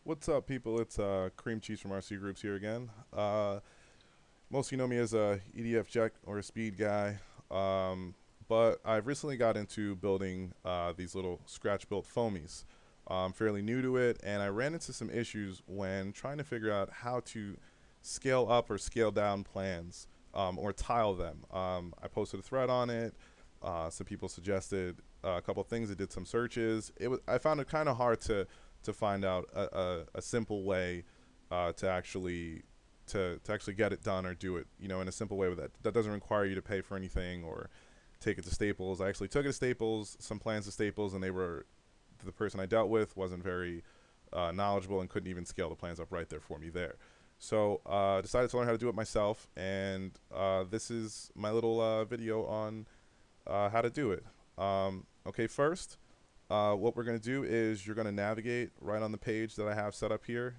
What's up, people? It's Cream Cheese from RC Groups here again. Most of you know me as a EDF Jack or a speed guy, but I've recently got into building these little scratch-built foamies. I'm fairly new to it, and I ran into some issues when trying to figure out how to scale up or scale down plans or tile them. I posted a thread on it. Some people suggested a couple things. I did some searches. I found it kind of hard to find out a simple way to actually get it done or do it, in a simple way that doesn't require you to pay for anything or take it to Staples. I actually took it to Staples, some plans to Staples, and the person I dealt with wasn't very knowledgeable and couldn't even scale the plans up right there for me there. So decided to learn how to do it myself, and this is my little video on how to do it. Okay, first, what we're going to do is you're going to navigate right on the page that I have set up here,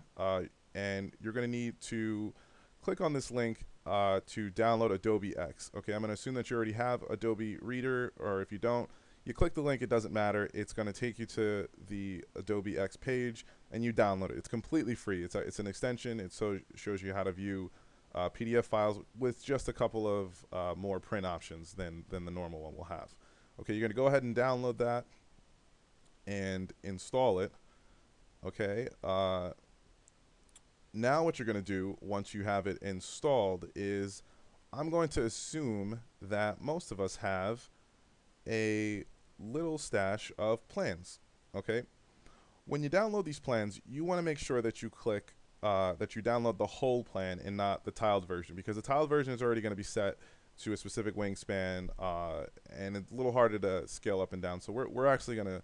and you're going to need to click on this link to download Adobe X. Okay, I'm going to assume that you already have Adobe Reader, or if you don't, you click the link, it doesn't matter. It's going to take you to the Adobe X page, and you download it. It's completely free. It's an extension. It shows you how to view PDF files with just a couple of more print options than the normal one will have. Okay, you're going to go ahead and download that and install it. Okay, now what you're going to do once you have it installed is I'm going to assume that most of us have a little stash of plans. Okay, when you download these plans, you want to make sure that you click that you download the whole plan and not the tiled version, because the tiled version is already going to be set to a specific wingspan, and it's a little harder to scale up and down. So we're actually going to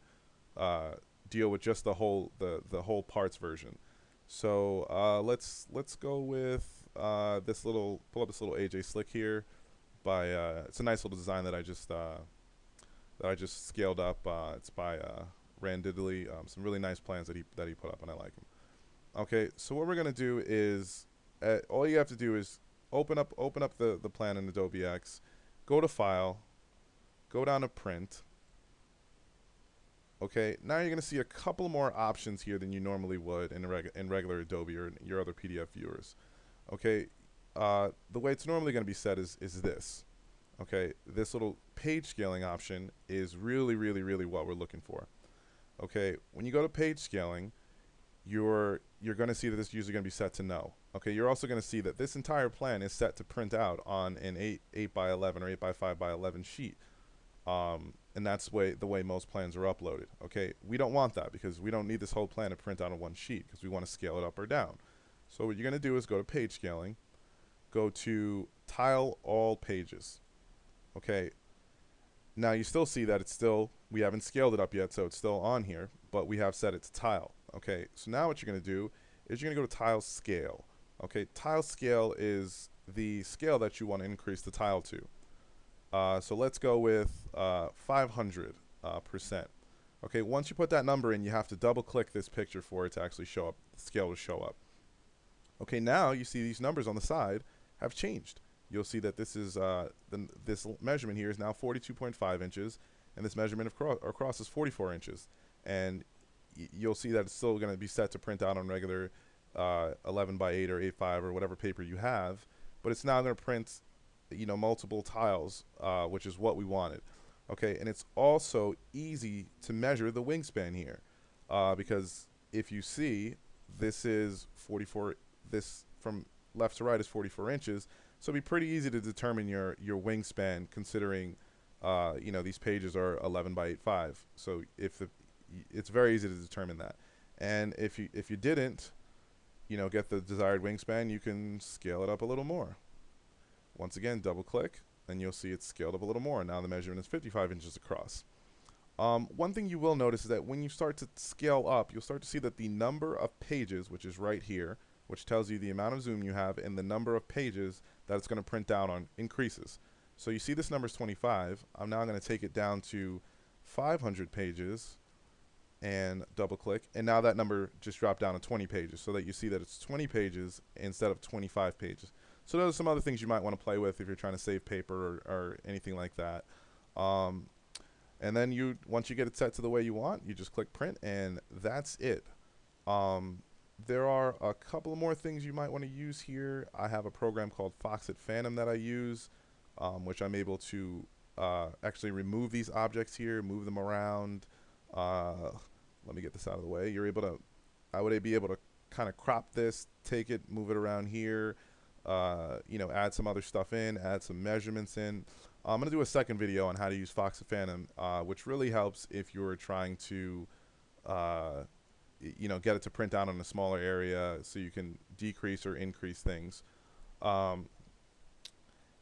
deal with just the whole parts version. So let's go with pull up this little AJ Slick here. It's a nice little design that I just scaled up. It's by Randiddly. Some really nice plans that he put up, and I like them. Okay, so what we're gonna do is all you have to do is open up the plan in Adobe X, go to File, go down to Print. Okay, now you're going to see a couple more options here than you normally would in regular Adobe or your other PDF viewers. Okay, the way it's normally going to be set is this. Okay, this little page scaling option is really, really, really what we're looking for. Okay, when you go to page scaling, you're going to see that this is usually going to be set to no. Okay, you're also going to see that this entire plan is set to print out on an 8 by 11 or 8 by 5 by 11 sheet. And that's the way most plans are uploaded. Okay, we don't want that because we don't need this whole plan to print out on one sheet because we want to scale it up or down. So what you're going to do is go to page scaling, go to tile all pages. Okay, now you still see that we haven't scaled it up yet, so it's still on here, but we have set it to tile. Okay, so now what you're going to do is you're going to go to tile scale. Okay, tile scale is the scale that you want to increase the tile to. So let's go with 500%. Okay, once you put that number in, you have to double click this picture for it to actually show up, the scale to show up. Okay, now you see these numbers on the side have changed. You'll see that this measurement here is now 42.5 inches, and this measurement across is 44 inches. And you'll see that it's still going to be set to print out on regular 11 by 8 or 8.5 or whatever paper you have, but it's now going to print multiple tiles, which is what we wanted. Okay, and it's also easy to measure the wingspan here, because if you see, this is 44, this from left to right is 44 inches, so it'd be pretty easy to determine your wingspan, considering these pages are 11 by 8.5. So it's very easy to determine that. And if you didn't get the desired wingspan, you can scale it up a little more. Once again, double click, and you'll see it's scaled up a little more. Now the measurement is 55 inches across. One thing you will notice is that when you start to scale up, you'll start to see that the number of pages, which is right here, which tells you the amount of zoom you have and the number of pages that it's going to print down on, increases. So you see this number is 25. I'm now going to take it down to 500 pages and double click, and now that number just dropped down to 20 pages, so that you see that it's 20 pages instead of 25 pages. So those are some other things you might want to play with if you're trying to save paper or anything like that. And then once you get it set to the way you want, you just click print, and that's it. There are a couple of more things you might want to use here. I have a program called Foxit Phantom that I use, which I'm able to actually remove these objects here, move them around. Uh, Let me get this out of the way. I would be able to kind of crop this, take it, move it around here, add some other stuff in, add some measurements in. I'm going to do a second video on how to use Foxit Phantom, which really helps if you're trying to uh, get it to print out on a smaller area so you can decrease or increase things. Um,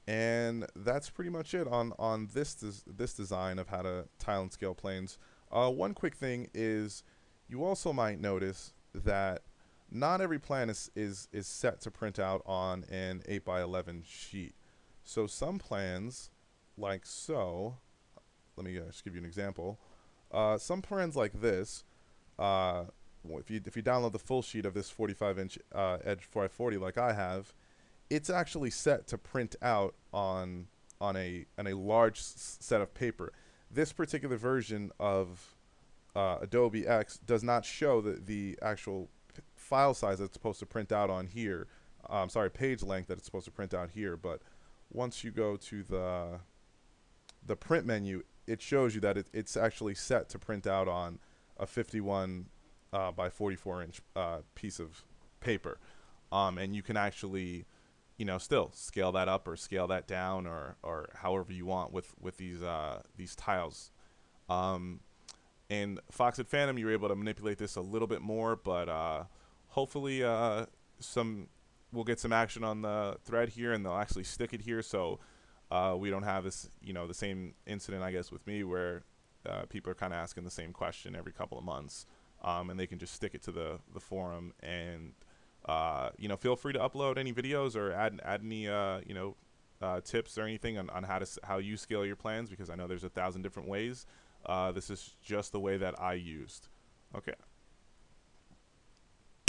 and that's pretty much it on this design of how to tile and scale planes. One quick thing is you also might notice that not every plan is set to print out on an 8x11 sheet. So some plans, like so, let me just give you an example. Some plans like this, if you download the full sheet of this 45-inch Edge 540 like I have, it's actually set to print out on a large set of paper. This particular version of Adobe X does not show the actual file size that's supposed to print out on here. Sorry, page length that it's supposed to print out here. But once you go to the print menu, it shows you that it's actually set to print out on a 51 by 44 inch piece of paper, and you can actually still scale that up or scale that down or however you want with these tiles. In Foxit Phantom, you're able to manipulate this a little bit more, but hopefully we'll get some action on the thread here, and they'll actually stick it here, so we don't have this, the same incident, I guess, with me where people are kind of asking the same question every couple of months, and they can just stick it to the forum. And feel free to upload any videos or add any tips or anything on how you scale your plans, because I know there's 1,000 different ways. This is just the way that I used. Okay.